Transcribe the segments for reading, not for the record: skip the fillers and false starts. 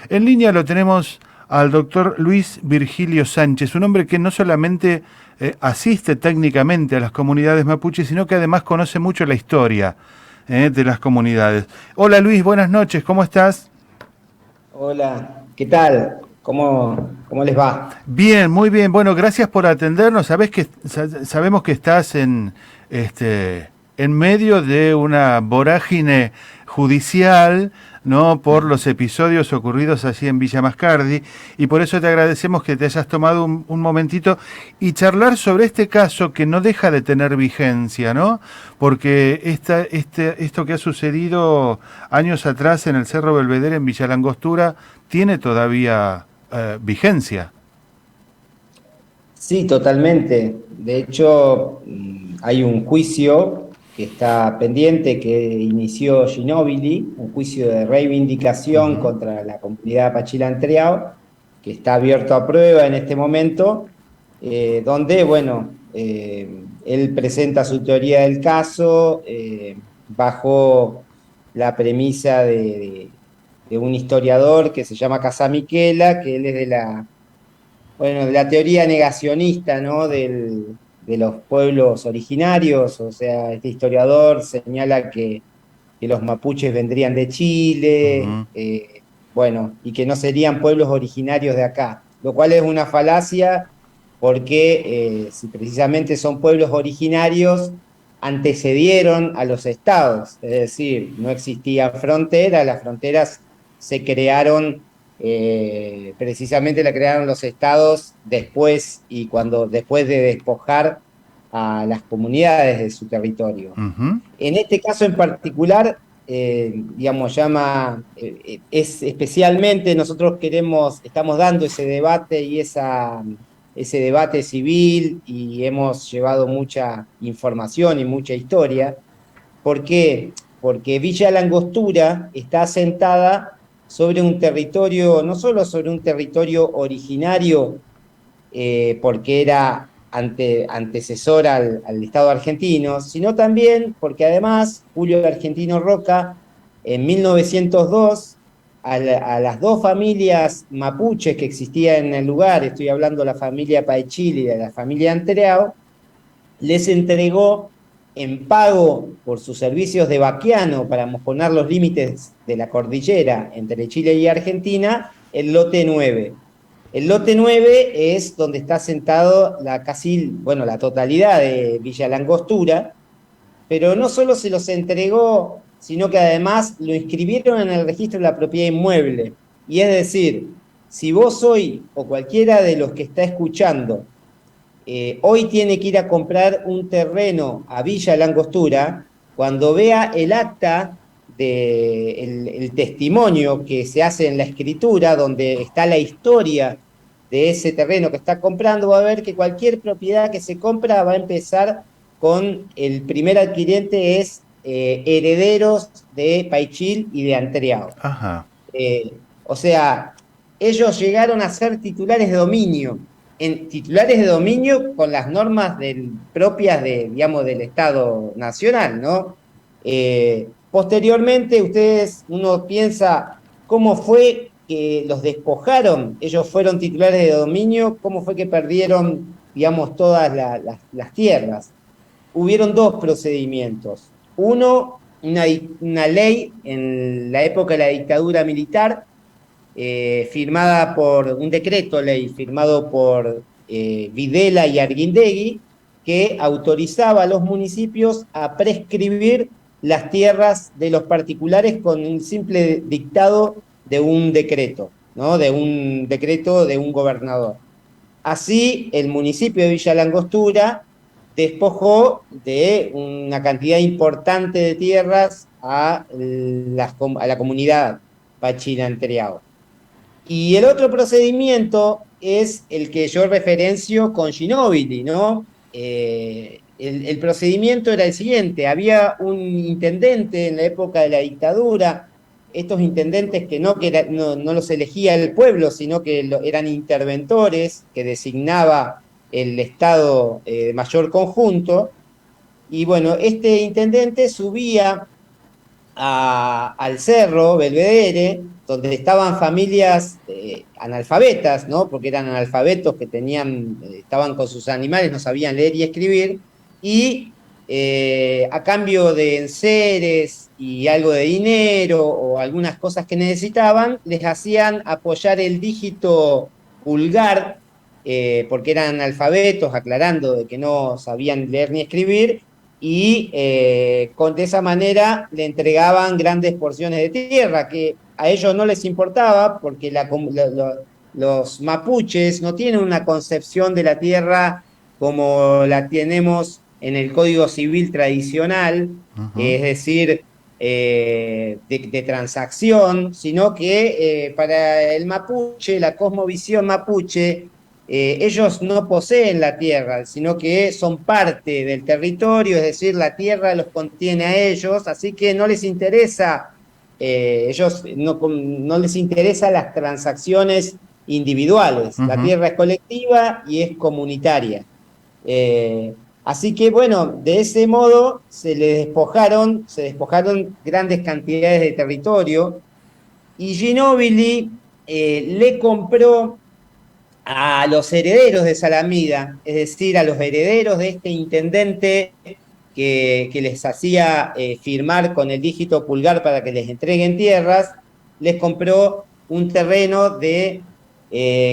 En línea lo tenemos al doctor Luis Virgilio Sánchez, un hombre que no solamente asiste técnicamente a las comunidades mapuches, sino que además conoce mucho la historia de las comunidades. Hola Luis, buenas noches, ¿cómo estás? Hola, ¿qué tal? ¿Cómo les va? Bien, muy bien. Bueno, gracias por atendernos. Sabemos que estás en medio de una vorágine judicial, ¿no? Por los episodios ocurridos allí en Villa Mascardi, y por eso te agradecemos que te hayas tomado un momentito y charlar sobre este caso que no deja de tener vigencia, ¿no? Porque esto que ha sucedido años atrás en el Cerro Belvedere en Villa Langostura tiene todavía vigencia. Sí, totalmente. De hecho, hay un juicio que está pendiente que inició Ginóbili, un juicio de reivindicación Ujú. contra la comunidad Pachila-Entreao, que está abierto a prueba en este momento, donde, bueno, él presenta su teoría del caso bajo la premisa de un historiador que se llama Casamiquela, que él es de la teoría negacionista, ¿no? De los pueblos originarios. O sea, este historiador señala que los mapuches vendrían de Chile, Ujú. bueno, y que no serían pueblos originarios de acá, lo cual es una falacia porque si precisamente son pueblos originarios, antecedieron a los estados, es decir, no existían fronteras, las fronteras se crearon, precisamente la crearon los estados después y cuando después de despojar a las comunidades de su territorio. Ujú. En este caso en particular, digamos, es especialmente nosotros estamos dando ese debate y ese debate civil y hemos llevado mucha información y mucha historia. ¿Por qué? Porque Villa Langostura está asentada sobre un territorio, no solo sobre un territorio originario, porque era antecesor al Estado argentino, sino también porque además Julio Argentino Roca, en 1902, a las dos familias mapuches que existían en el lugar, estoy hablando de la familia Paichil y de la familia Antreao, les entregó en pago por sus servicios de vaquiano para mojonar los límites de la cordillera entre Chile y Argentina, el lote 9. El lote 9 es donde está sentado bueno, la totalidad de Villa Langostura, pero no solo se los entregó, sino que además lo inscribieron en el registro de la propiedad inmueble. Y es decir, si vos hoy o cualquiera de los que está escuchando hoy tiene que ir a comprar un terreno a Villa Langostura, cuando vea el acta el testimonio que se hace en la escritura, donde está la historia de ese terreno que está comprando, va a ver que cualquier propiedad que se compra va a empezar con el primer adquiriente es herederos de Paichil y de Antreao. Ajá. O sea, ellos llegaron a ser titulares de dominio, titulares de dominio con las normas propias digamos, del Estado Nacional, ¿no? Posteriormente, uno piensa cómo fue que los despojaron, ellos fueron titulares de dominio, cómo fue que perdieron, digamos, todas las tierras. Hubieron dos procedimientos. Uno, una ley en la época de la dictadura militar, firmada por un decreto ley firmado por Videla y Arguindegui, que autorizaba a los municipios a prescribir las tierras de los particulares con un simple dictado de un decreto, ¿no? De un decreto de un gobernador. Así, el municipio de Villa Langostura despojó de una cantidad importante de tierras a la comunidad Pachina-Entreao. Y el otro procedimiento es el que yo referencio con Ginóbili, ¿no? El procedimiento era el siguiente: había un intendente en la época de la dictadura, estos intendentes no los elegía el pueblo, sino que eran interventores que designaba el Estado Mayor Conjunto, y bueno, este intendente subía al cerro Belvedere donde estaban familias analfabetas, ¿no? Porque eran analfabetos que estaban con sus animales, no sabían leer y escribir, y a cambio de enseres y algo de dinero o algunas cosas que necesitaban, les hacían apoyar el dígito pulgar, porque eran analfabetos, aclarando de que no sabían leer ni escribir, y de esa manera le entregaban grandes porciones de tierra, que a ellos no les importaba, porque los mapuches no tienen una concepción de la tierra como la tenemos en el Código Civil tradicional, Ujú. es decir, de transacción, sino que para el mapuche, la cosmovisión mapuche, ellos no poseen la tierra, sino que son parte del territorio, es decir, la tierra los contiene a ellos, así que no les interesa, ellos no les interesa las transacciones individuales. La Ujú. tierra es colectiva y es comunitaria. Así que bueno, de ese modo se despojaron grandes cantidades de territorio, y Ginóbili le compró a los herederos de Salamida, es decir, a los herederos de este intendente que les hacía firmar con el dígito pulgar para que les entreguen tierras, les compró un terreno de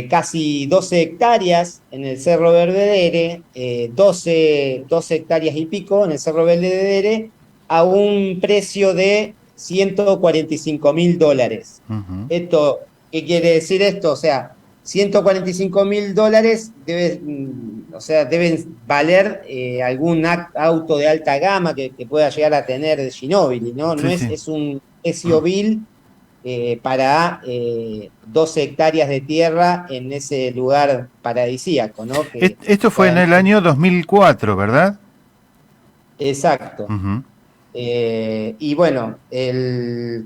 casi 12 hectáreas en el Cerro Belvedere, 12 hectáreas y pico en el Cerro Belvedere, a un precio de $145.000. Ujú. Esto, ¿qué quiere decir esto? O sea, $145.000 o sea, deben valer algún auto de alta gama que pueda llegar a tener Ginóbili, ¿no? No Sí, es, sí. es un precio vil para 12 hectáreas de tierra en ese lugar paradisíaco, ¿no? Esto fue en el año 2004, ¿verdad? Exacto. Ujú. Y bueno,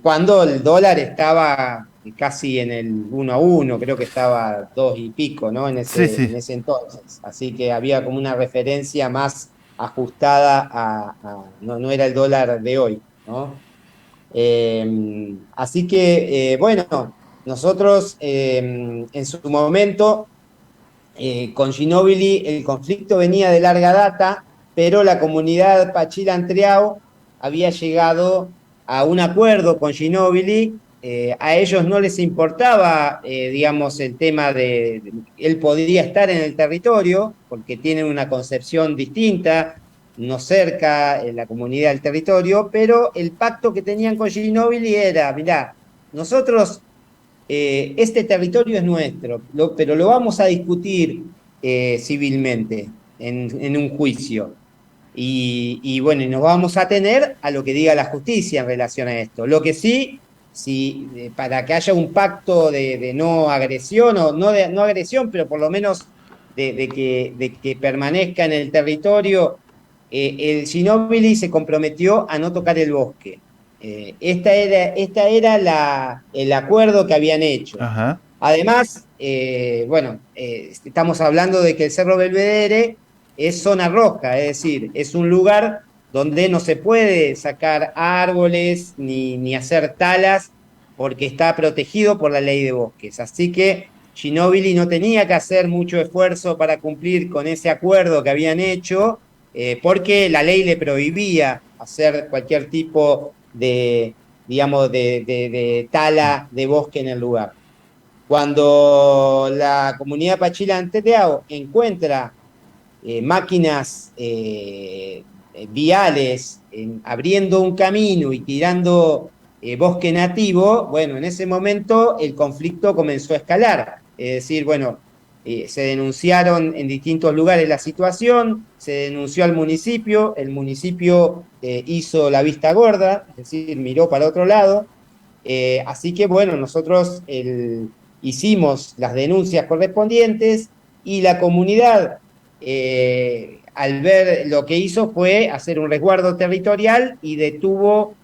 cuando el dólar estaba casi en el 1 a 1, creo que estaba 2 y pico, ¿no? En Sí, ese, sí. en ese entonces. Así que había como una referencia más ajustada no era el dólar de hoy, ¿no? Así que, bueno, nosotros en su momento con Ginóbili el conflicto venía de larga data, pero la comunidad Pachila-Antriao había llegado a un acuerdo con Ginóbili. A ellos no les importaba, digamos, el tema él podría estar en el territorio, porque tienen una concepción distinta, no cerca la comunidad del territorio, pero el pacto que tenían con Ginóbili era, mirá, nosotros este territorio es nuestro, pero lo vamos a discutir civilmente en un juicio. Y bueno, y nos vamos a tener a lo que diga la justicia en relación a esto. Lo que sí, para que haya un pacto de no agresión, o no agresión, pero por lo menos de que permanezca en el territorio, el Ginóbili se comprometió a no tocar el bosque. Esta era el acuerdo que habían hecho. Ajá. Además, bueno, estamos hablando de que el Cerro Belvedere es zona roja, es decir, es un lugar donde no se puede sacar árboles ni hacer talas porque está protegido por la ley de bosques. Así que Ginóbili no tenía que hacer mucho esfuerzo para cumplir con ese acuerdo que habían hecho, porque la ley le prohibía hacer cualquier tipo digamos, de tala de bosque en el lugar. Cuando la comunidad Pachila-Anteteao encuentra máquinas viales abriendo un camino y tirando bosque nativo, bueno, en ese momento el conflicto comenzó a escalar. Es decir, bueno, se denunciaron en distintos lugares la situación, se denunció al municipio, el municipio hizo la vista gorda, es decir, miró para otro lado. Así que bueno, nosotros hicimos las denuncias correspondientes, y la comunidad, al ver lo que hizo, fue hacer un resguardo territorial y detuvo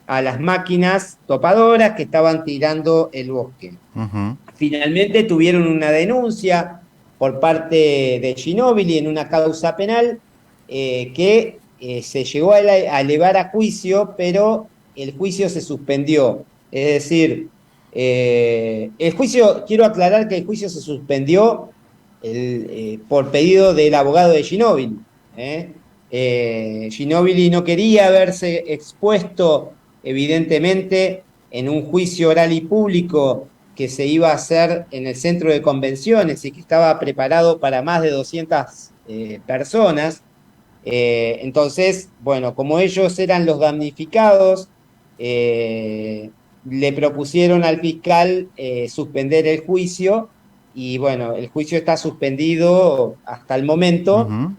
a las máquinas topadoras que estaban tirando el bosque. Ujú. Finalmente tuvieron una denuncia por parte de Ginóbili en una causa penal, que se llegó a elevar a juicio, pero el juicio se suspendió. Es decir, El juicio, quiero aclarar que el juicio se suspendió por pedido del abogado de Ginóbili. Ginóbili no quería verse expuesto, evidentemente, en un juicio oral y público que se iba a hacer en el centro de convenciones y que estaba preparado para más de 200 personas. Entonces, bueno, como ellos eran los damnificados, le propusieron al fiscal suspender el juicio y bueno, el juicio está suspendido hasta el momento, Ujú.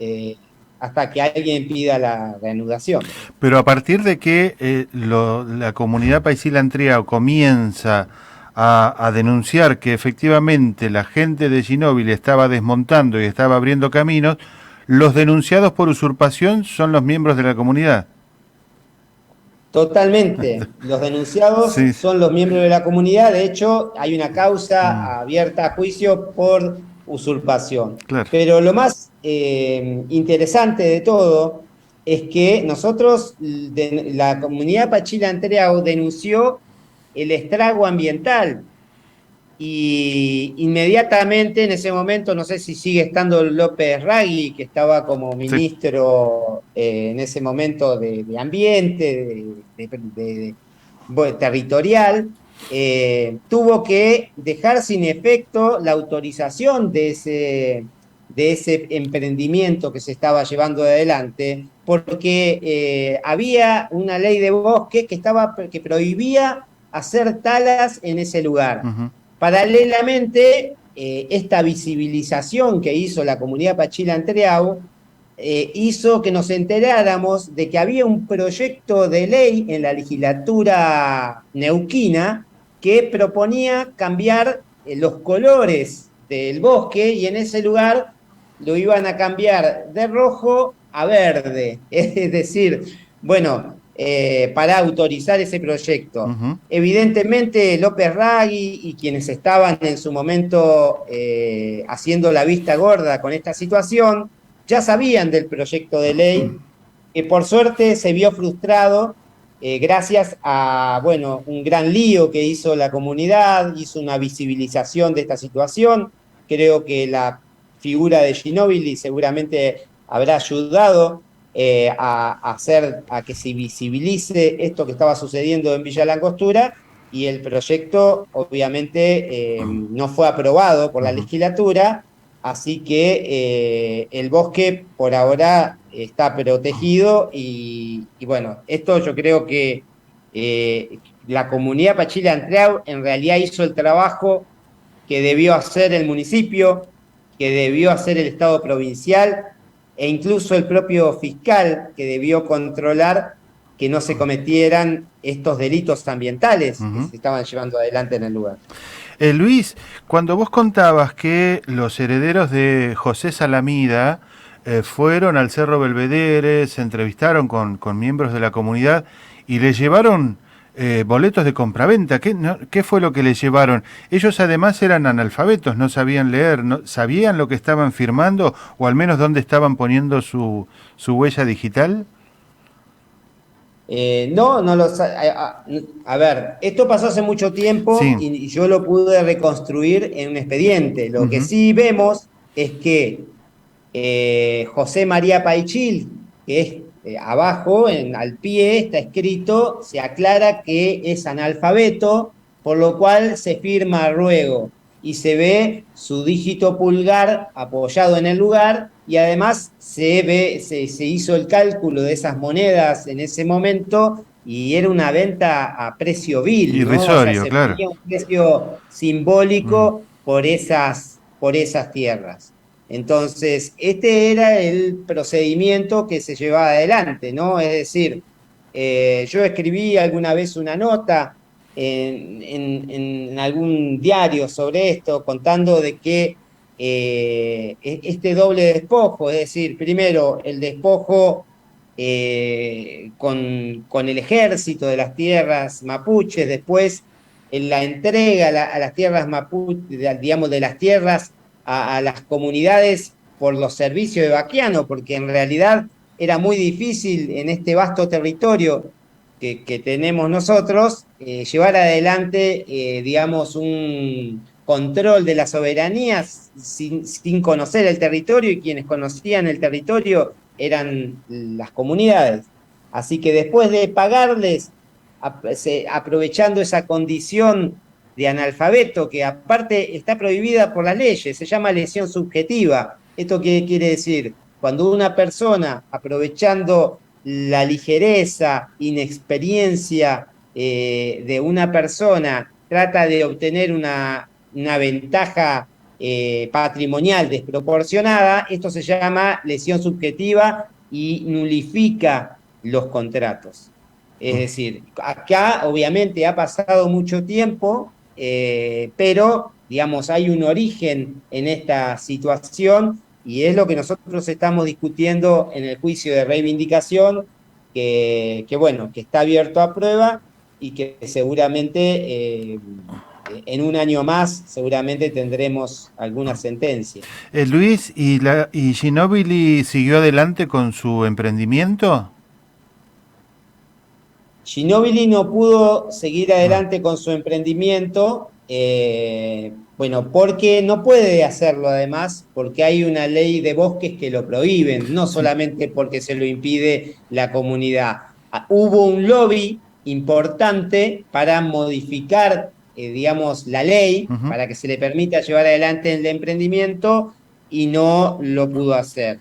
hasta que alguien pida la reanudación. Pero a partir de que la comunidad Paisila Antriao comienza a denunciar que efectivamente la gente de Ginóbili estaba desmontando y estaba abriendo caminos, los denunciados por usurpación son los miembros de la comunidad. Totalmente. Los denunciados Sí, sí. son los miembros de la comunidad. De hecho, hay una Mm, causa abierta a juicio por usurpación. claro. Pero lo más interesante de todo es que nosotros, la comunidad Pachila Antriao denunció el estrago ambiental y inmediatamente en ese momento, no sé si sigue estando López Ragui, que estaba como Sí. ministro en ese momento de Ambiente, bueno, territorial, tuvo que dejar sin efecto la autorización de ese emprendimiento que se estaba llevando adelante, porque había una ley de bosque que prohibía hacer talas en ese lugar. Ujú. Paralelamente, esta visibilización que hizo la comunidad Pachila Antriao hizo que nos enteráramos de que había un proyecto de ley en la legislatura neuquina que proponía cambiar los colores del bosque y en ese lugar lo iban a cambiar de rojo a verde. Es decir, bueno, para autorizar ese proyecto. Ujú. Evidentemente, López Ragui y quienes estaban en su momento haciendo la vista gorda con esta situación, ya sabían del proyecto de ley, que por suerte se vio frustrado gracias a, bueno, un gran lío que hizo la comunidad, hizo una visibilización de esta situación. Creo que la figura de Ginóbili seguramente habrá ayudado a que se visibilice esto que estaba sucediendo en Villa Langostura y el proyecto obviamente no fue aprobado por la Ujú. legislatura, así que el bosque por ahora está protegido y bueno, esto yo creo que la comunidad Pachila Antriao en realidad hizo el trabajo que debió hacer el municipio, que debió hacer el Estado provincial e incluso el propio fiscal que debió controlar que no se cometieran estos delitos ambientales que Ujú. se estaban llevando adelante en el lugar. Luis, cuando vos contabas que los herederos de José Salamida fueron al Cerro Belvedere, se entrevistaron con miembros de la comunidad y les llevaron boletos de compraventa, ¿qué fue lo que les llevaron? Ellos además eran analfabetos, no sabían leer, ¿sabían lo que estaban firmando o al menos dónde estaban poniendo su huella digital? No, no lo a ver, esto pasó hace mucho tiempo Sí. y yo lo pude reconstruir en un expediente. Lo que Ujú. sí vemos es que José María Paichil, que es abajo, al pie, está escrito, se aclara que es analfabeto, por lo cual se firma ruego y se ve su dígito pulgar apoyado en el lugar y además se hizo el cálculo de esas monedas en ese momento y era una venta a precio vil, ¿no? O sea, Irrisorio, se claro. pedía un precio Mm. simbólico por esas tierras. Entonces, este era el procedimiento que se llevaba adelante, ¿no? Es decir, yo escribí alguna vez una nota en algún diario sobre esto, contando de que este doble despojo, es decir, primero el despojo con el ejército de las tierras mapuches, después en la entrega a las tierras mapuches, digamos, de las tierras a las comunidades por los servicios de Baquiano, porque en realidad era muy difícil en este vasto territorio que tenemos nosotros llevar adelante, digamos, un control de la soberanía sin conocer el territorio, y quienes conocían el territorio eran las comunidades. Así que después de pagarles, aprovechando esa condición de analfabeto, que aparte está prohibida por las leyes, se llama lesión subjetiva. ¿Esto qué quiere decir? Cuando una persona, aprovechando la ligereza, inexperiencia de una persona, trata de obtener una ventaja patrimonial desproporcionada, esto se llama lesión subjetiva y nulifica los contratos. Es decir, acá obviamente ha pasado mucho tiempo, pero digamos, hay un origen en esta situación, y es lo que nosotros estamos discutiendo en el juicio de reivindicación, bueno, que está abierto a prueba y que seguramente en un año más seguramente tendremos alguna sentencia. Luis, ¿y Ginóbili siguió adelante con su emprendimiento? Ginóbili no pudo seguir Ah, adelante con su emprendimiento, bueno, porque no puede hacerlo además, porque hay una ley de bosques que lo prohíben, no sí. solamente porque se lo impide la comunidad. Hubo un lobby importante para modificar, digamos, la ley, Ujú. para que se le permita llevar adelante el emprendimiento, y no lo pudo hacer.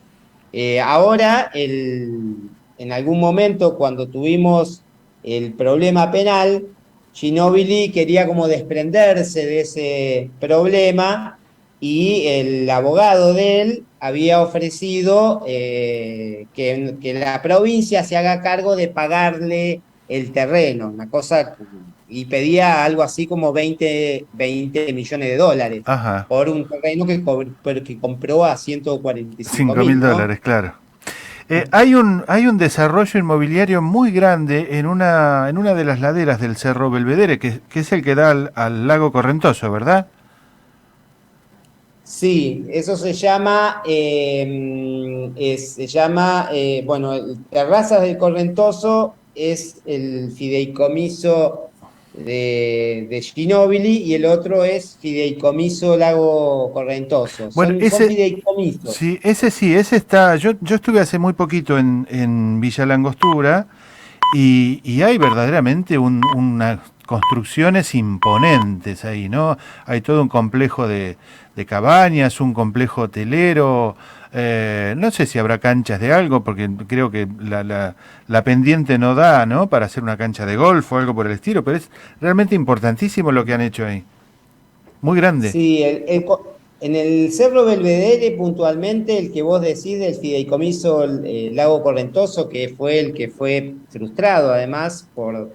Ahora, en algún momento, cuando tuvimos el problema penal, Ginóbili quería como desprenderse de ese problema, y el abogado de él había ofrecido que la provincia se haga cargo de pagarle el terreno, una cosa, y pedía algo así como 20 millones de dólares Ajá, por un terreno que compró a 145 cinco mil mil, ¿no? dólares, claro. Hay un desarrollo inmobiliario muy grande en una de las laderas del Cerro Belvedere, que es el que da al lago Correntoso, ¿verdad? Sí, eso se llama, bueno, Terrazas del Correntoso es el fideicomiso de Ginóbili, y el otro es Fideicomiso Lago Correntoso. Bueno, Son fideicomisos. ese está. Yo estuve hace muy poquito en Villa Langostura y hay verdaderamente unas construcciones imponentes ahí, ¿no? Hay todo un complejo de cabañas, un complejo hotelero. No sé si habrá canchas de algo, porque creo que la pendiente no da, ¿no? Para hacer una cancha de golf o algo por el estilo, pero es realmente importantísimo lo que han hecho ahí. Muy grande. Sí, en el Cerro Belvedere puntualmente, el que vos decís del fideicomiso Lago Correntoso, que fue el que fue frustrado además por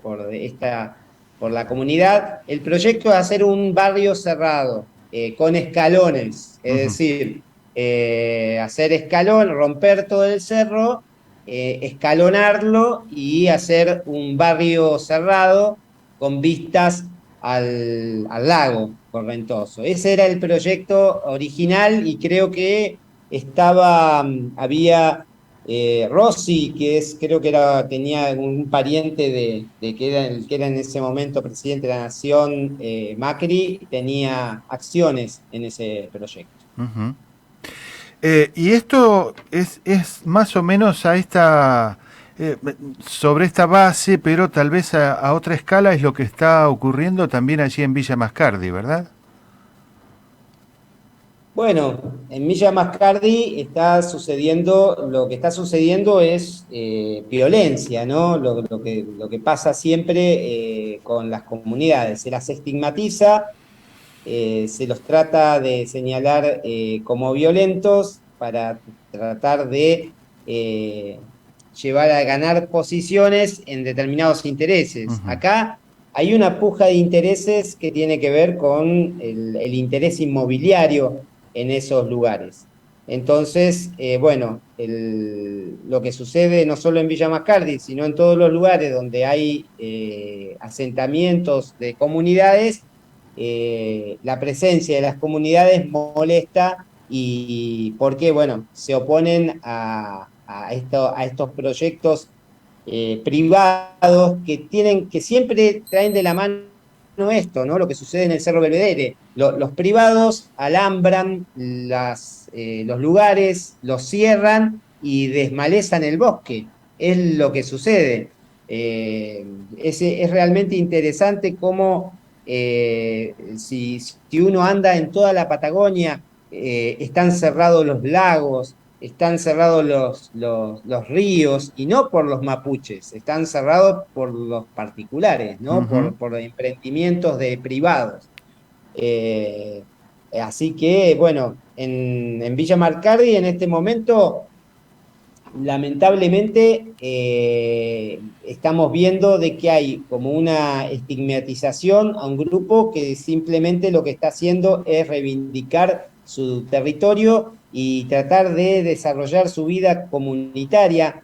la comunidad, el proyecto de hacer un barrio cerrado con escalones, es Ujú. decir, hacer escalón, romper todo el cerro, escalonarlo y hacer un barrio cerrado con vistas al lago Correntoso. Ese era el proyecto original, y creo que había Rossi, creo que tenía un pariente que era en ese momento presidente de la Nación, Macri, tenía acciones en ese proyecto. Ujú. Y esto es más o menos sobre esta base, pero tal vez a otra escala es lo que está ocurriendo también allí en Villa Mascardi, ¿verdad? Bueno, en Villa Mascardi lo que está sucediendo es violencia, ¿no? Lo que pasa siempre con las comunidades. Se las estigmatiza, se los trata de señalar como violentos para tratar de eh, llevar a ganar posiciones en determinados intereses. Ujú. Acá hay una puja de intereses que tiene que ver con el interés inmobiliario en esos lugares. Entonces, bueno, lo que sucede no solo en Villa Mascardi, sino en todos los lugares donde hay asentamientos de comunidades, la presencia de las comunidades molesta, y porque, bueno, se oponen a estos proyectos privados que siempre traen de la mano esto, ¿no? Lo que sucede en el Cerro Belvedere. Los privados alambran los lugares, los cierran y desmalezan el bosque. Es lo que sucede. Es realmente interesante cómo si uno anda en toda la Patagonia, están cerrados los lagos, están cerrados los ríos, y no por los mapuches, están cerrados por los particulares, ¿no? Ujú. Por emprendimientos de privados. Eh, Así que, bueno, en Villa Marcardi en este momento, lamentablemente, estamos viendo de que hay como una estigmatización a un grupo que simplemente lo que está haciendo es reivindicar su territorio y tratar de desarrollar su vida comunitaria,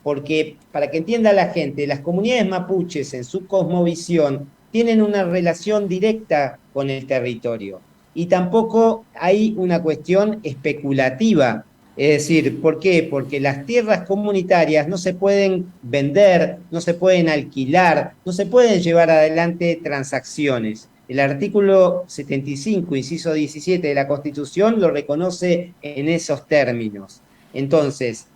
porque para que entienda la gente, las comunidades mapuches en su cosmovisión tienen una relación directa con el territorio, y tampoco hay una cuestión especulativa. Es decir, ¿por qué? Porque las tierras comunitarias no se pueden vender, no se pueden alquilar, no se pueden llevar adelante transacciones. El artículo 75, inciso 17 de la Constitución lo reconoce en esos términos. Entonces,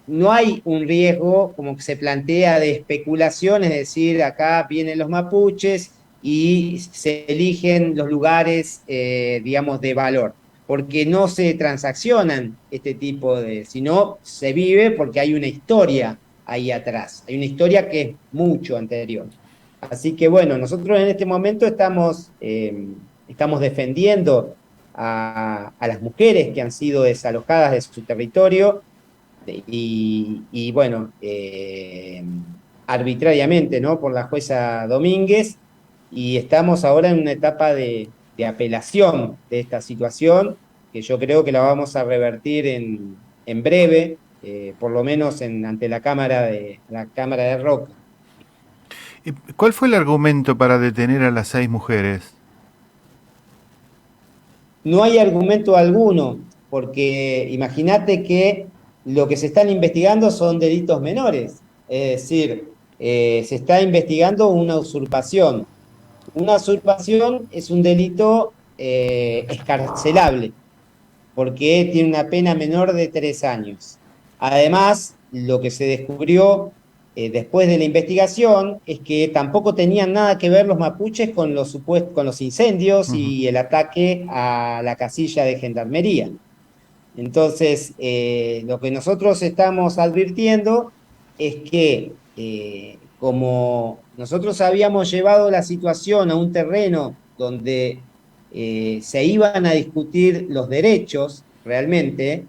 no hay un riesgo como que se plantea de especulación, es decir, acá vienen los mapuches y se eligen los lugares, digamos, de valor, porque no se transaccionan este tipo de, sino se vive porque hay una historia ahí atrás, hay una historia que es mucho anterior. Así que bueno, nosotros en este momento estamos defendiendo a las mujeres que han sido desalojadas de su territorio, y bueno, arbitrariamente, ¿no? Por la jueza Domínguez, y estamos ahora en una etapa de apelación de esta situación, que yo creo que la vamos a revertir en breve, por lo menos ante la Cámara de Roca. ¿Y cuál fue el argumento para detener a las 6 mujeres? No hay argumento alguno, porque imagínate que lo que se están investigando son delitos menores, es decir, se está investigando una usurpación. Una usurpación es un delito escarcelable, porque tiene una pena menor de 3 años. Además, lo que se descubrió después de la investigación es que tampoco tenían nada que ver los mapuches con con los incendios Ujú. y el ataque a la casilla de gendarmería. Entonces, lo que nosotros estamos advirtiendo es que, como nosotros habíamos llevado la situación a un terreno donde se iban a discutir los derechos realmente.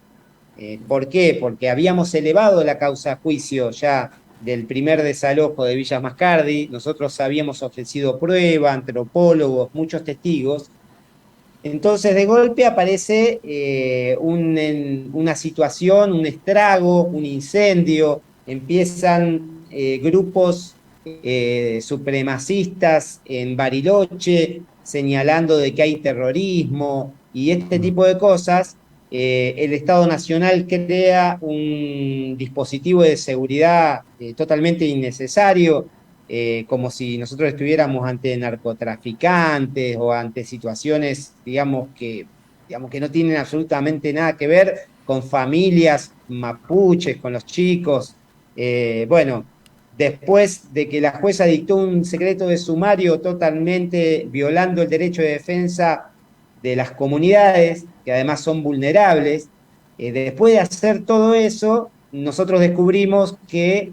¿Por qué? Porque habíamos elevado la causa a juicio ya del primer desalojo de Villas Mascardi, nosotros habíamos ofrecido prueba, antropólogos, muchos testigos. Entonces, de golpe aparece una situación, un estrago, un incendio, empiezan grupos supremacistas en Bariloche señalando de que hay terrorismo y este tipo de cosas. El Estado Nacional crea un dispositivo de seguridad totalmente innecesario, como si nosotros estuviéramos ante narcotraficantes o ante situaciones, digamos que no tienen absolutamente nada que ver con familias mapuches, con los chicos. Bueno, después de que la jueza dictó un secreto de sumario totalmente violando el derecho de defensa de las comunidades, que además son vulnerables, después de hacer todo eso, nosotros descubrimos que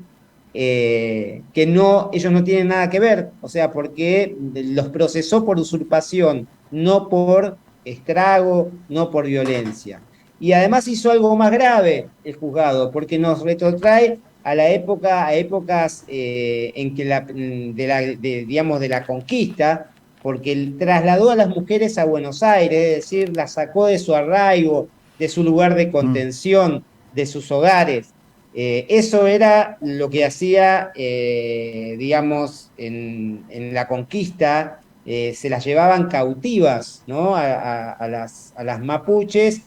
no, ellos no tienen nada que ver, o sea, porque los procesó por usurpación, no por estrago, no por violencia. Y además hizo algo más grave el juzgado, porque nos retrotrae a la época, a épocas en que digamos, de la conquista, porque él trasladó a las mujeres a Buenos Aires, es decir, las sacó de su arraigo, de su lugar de Mm. contención, de sus hogares. Eso era lo que hacía, digamos, en la conquista. Se las llevaban cautivas, ¿no? A las mapuches,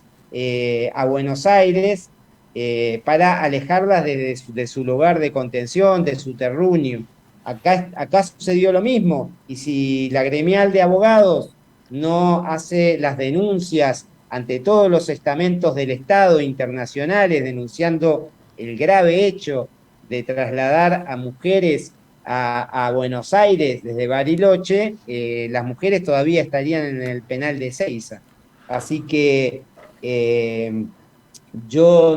a Buenos Aires, para alejarlas de su lugar de contención, de su terruño. Acá sucedió lo mismo, y si la gremial de abogados no hace las denuncias ante todos los estamentos del Estado internacionales denunciando el grave hecho de trasladar a mujeres a Buenos Aires desde Bariloche, las mujeres todavía estarían en el penal de Ezeiza. Así que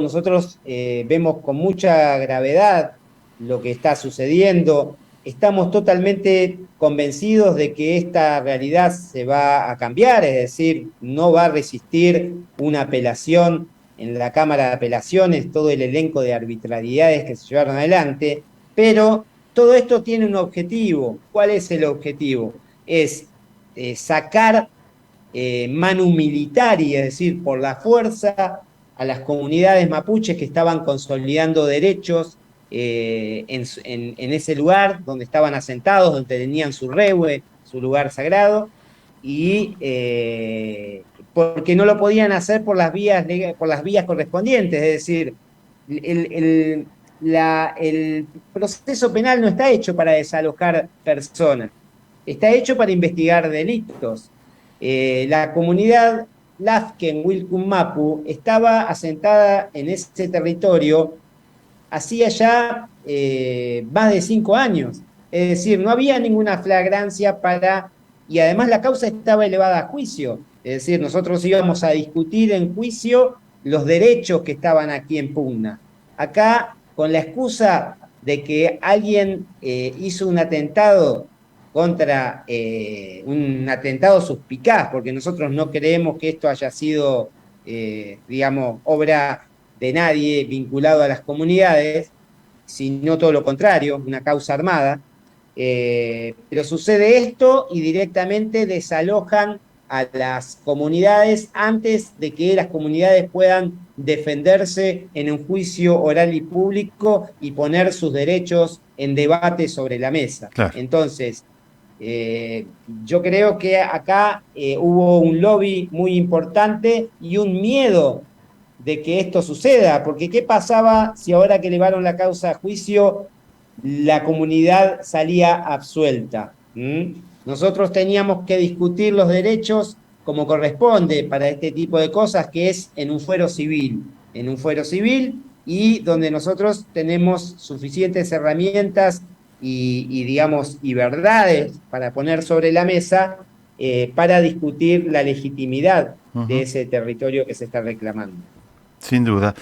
nosotros vemos con mucha gravedad lo que está sucediendo. Estamos totalmente convencidos de que esta realidad se va a cambiar, es decir, no va a resistir una apelación en la Cámara de Apelaciones, todo el elenco de arbitrariedades que se llevaron adelante, pero todo esto tiene un objetivo. ¿Cuál es el objetivo? Es sacar manu militari, es decir, por la fuerza, a las comunidades mapuches que estaban consolidando derechos en ese lugar donde estaban asentados, donde tenían su reue, su lugar sagrado, y porque no lo podían hacer por las vías correspondientes, es decir, el proceso penal no está hecho para desalojar personas, está hecho para investigar delitos. La comunidad Lafken Wilcum-Mapu estaba asentada en ese territorio hacía ya más de 5 años. Es decir, no había ninguna flagrancia y además la causa estaba elevada a juicio. Es decir, nosotros íbamos a discutir en juicio los derechos que estaban aquí en pugna. Acá, con la excusa de que alguien hizo un atentado un atentado suspicaz, porque nosotros no creemos que esto haya sido, digamos, obra de nadie vinculado a las comunidades, sino todo lo contrario, una causa armada. Pero sucede esto y directamente desalojan a las comunidades antes de que las comunidades puedan defenderse en un juicio oral y público y poner sus derechos en debate sobre la mesa. Claro. Entonces, yo creo que acá hubo un lobby muy importante y un miedo de que esto suceda, porque ¿qué pasaba si ahora que elevaron la causa a juicio la comunidad salía absuelta? Nosotros teníamos que discutir los derechos como corresponde para este tipo de cosas, que es en un fuero civil, y donde nosotros tenemos suficientes herramientas y verdades para poner sobre la mesa para discutir la legitimidad de ese territorio que se está reclamando. Sin duda.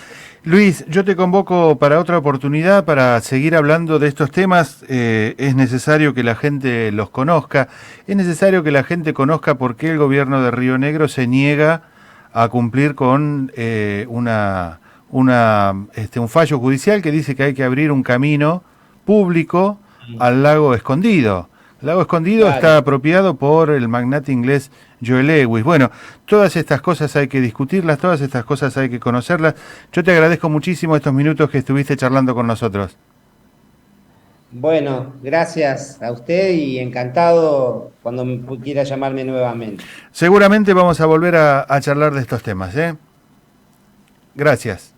Luis, yo te convoco para otra oportunidad para seguir hablando de estos temas. Es necesario que la gente los conozca. Es necesario que la gente conozca por qué el gobierno de Río Negro se niega a cumplir con un fallo judicial que dice que hay que abrir un camino público al lago Escondido. El lago Escondido claro. Está apropiado por el magnate inglés Joe Lewis. Bueno, todas estas cosas hay que discutirlas, todas estas cosas hay que conocerlas. Yo te agradezco muchísimo estos minutos que estuviste charlando con nosotros. Bueno, gracias a usted y encantado cuando quiera llamarme nuevamente. Seguramente vamos a volver a charlar de estos temas, ¿eh? Gracias.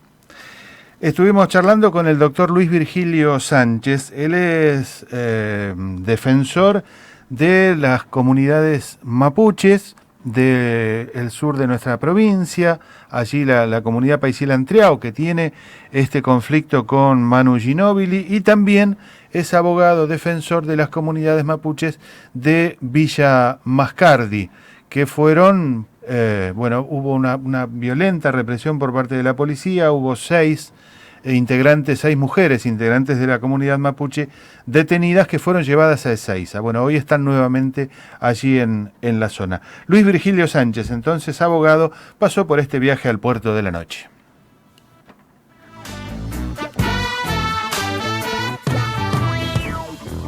Estuvimos charlando con el doctor Luis Virgilio Sánchez. Él es defensor de las comunidades mapuches del sur de nuestra provincia, allí la comunidad Paisila-Antriao, que tiene este conflicto con Manu Ginóbili, y también es abogado defensor de las comunidades mapuches de Villa Mascardi, que fueron, hubo una violenta represión por parte de la policía, hubo 6 mujeres integrantes de la comunidad mapuche detenidas que fueron llevadas a Ezeiza. Bueno, hoy están nuevamente allí en la zona. Luis Virgilio Sánchez, entonces abogado, pasó por este viaje al Puerto de la Noche.